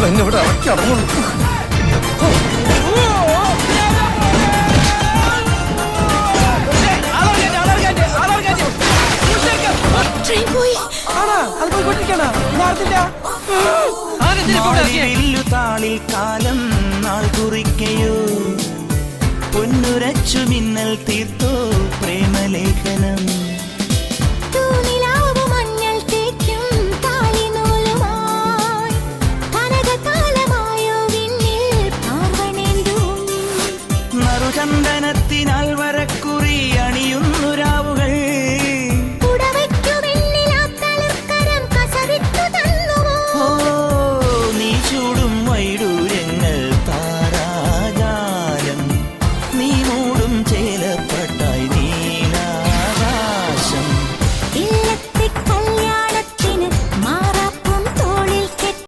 എന്നെ ഇവിടെ ഇറക്കി അടങ്ങുള്ളൂ. താളിൽ കാലം നാൾ കുറിക്കയോ പൊന്നുരച്ചു മിന്നൽ തീർത്തോ പ്രേമലേഖനം.